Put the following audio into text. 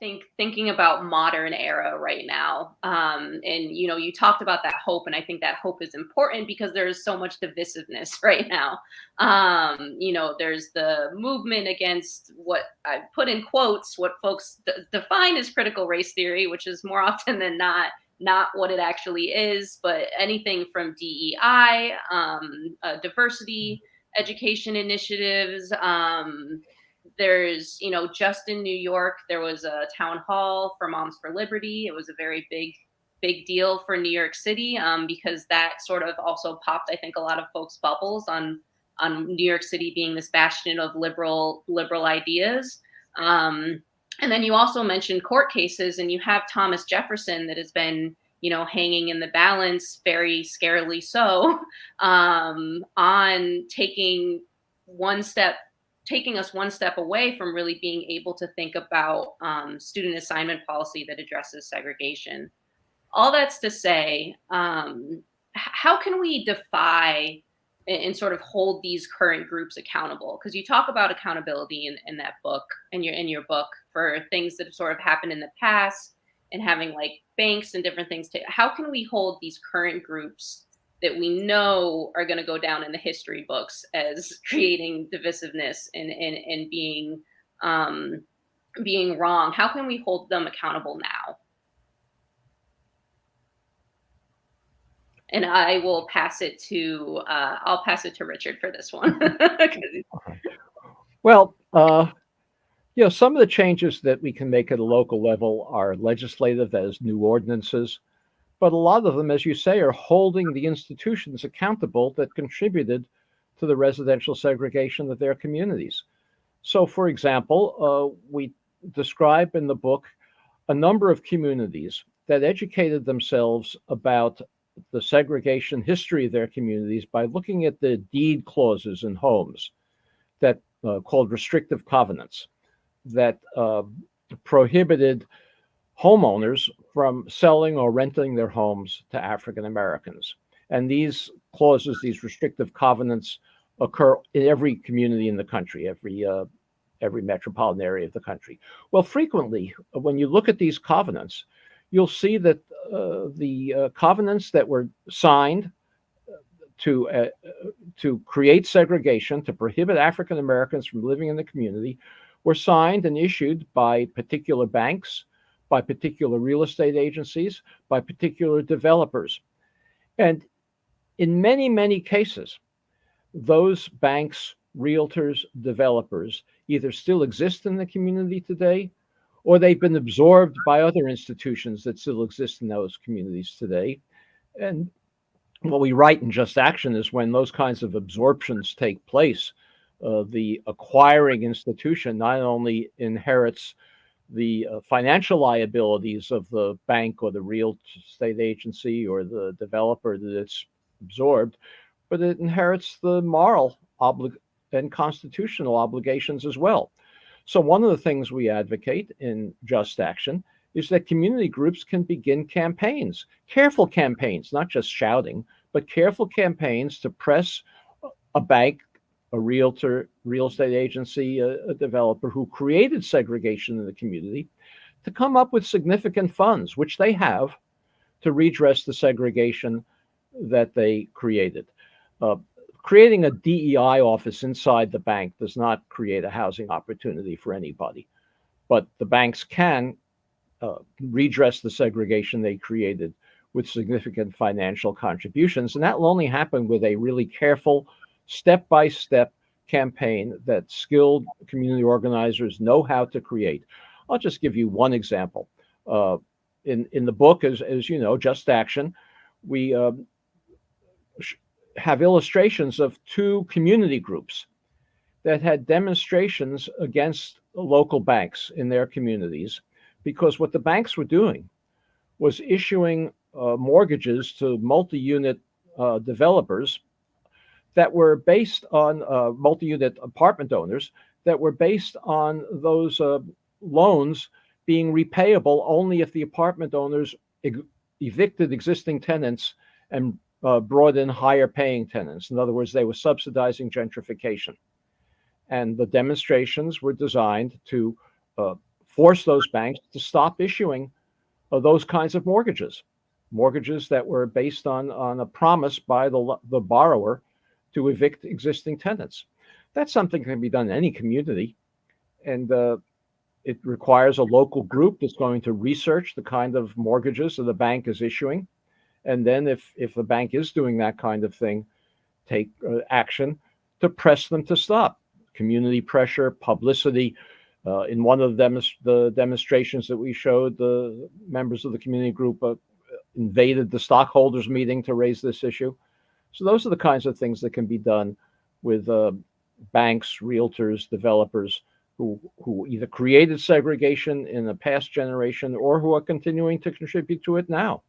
think thinking about modern era right now, and you talked about that hope, and I think that hope is important because there is so much divisiveness right now. There's the movement against what I put in quotes, what folks define as critical race theory, which is more often than not what it actually is, but anything from DEI, diversity education initiatives. There's, just in New York, there was a town hall for Moms for Liberty. It was a very big deal for New York City, because that sort of also popped, I think, a lot of folks' bubbles on New York City being this bastion of liberal ideas. And then you also mentioned court cases, and you have Thomas Jefferson that has been, hanging in the balance, very scarily so, on taking us one step away from really being able to think about student assignment policy that addresses segregation. All that's to say, how can we defy and sort of hold these current groups accountable? Because you talk about accountability in that book, in your book, for things that have sort of happened in the past, and having like banks and different things. How can we hold these current groups that we know are going to go down in the history books as creating divisiveness and being wrong? How can we hold them accountable now? And I will pass it to Richard for this one. Well, some of the changes that we can make at a local level are legislative, as new ordinances, but a lot of them, as you say, are holding the institutions accountable that contributed to the residential segregation of their communities. So, for example, we describe in the book a number of communities that educated themselves about the segregation history of their communities by looking at the deed clauses in homes that called restrictive covenants that prohibited homeowners from selling or renting their homes to African Americans. And these clauses, these restrictive covenants, occur in every community in the country, every metropolitan area of the country. Well, frequently, when you look at these covenants, you'll see that the covenants that were signed to create segregation, to prohibit African Americans from living in the community, were signed and issued by particular banks, by particular real estate agencies, by particular developers. And in many, many cases, those banks, realtors, developers either still exist in the community today, or they've been absorbed by other institutions that still exist in those communities today. And what we write in Just Action is when those kinds of absorptions take place, the acquiring institution not only inherits the financial liabilities of the bank or the real estate agency or the developer that it's absorbed, but it inherits the moral and constitutional obligations as well. So one of the things we advocate in Just Action is that community groups can begin campaigns, careful campaigns, not just shouting, but careful campaigns to press a bank, a realtor, real estate agency, a developer who created segregation in the community to come up with significant funds, which they have, to redress the segregation that they created. Creating a DEI office inside the bank does not create a housing opportunity for anybody, but the banks can redress the segregation they created with significant financial contributions. And that will only happen with a really careful, step-by-step campaign that skilled community organizers know how to create. I'll just give you one example. In the book, as you know, Just Action, we have illustrations of two community groups that had demonstrations against local banks in their communities, because what the banks were doing was issuing mortgages to multi-unit developers that were based on multi-unit apartment owners that were based on those loans being repayable only if the apartment owners evicted existing tenants and brought in higher paying tenants. In other words, they were subsidizing gentrification. And the demonstrations were designed to force those banks to stop issuing those kinds of mortgages that were based on a promise by the borrower to evict existing tenants. That's something that can be done in any community, and it requires a local group that's going to research the kind of mortgages that the bank is issuing, and then if the bank is doing that kind of thing, take action to press them to stop. Community pressure, publicity. In one of the demonstrations that we showed, the members of the community group invaded the stockholders meeting to raise this issue. So those are the kinds of things that can be done with banks, realtors, developers who either created segregation in the past generation or who are continuing to contribute to it now.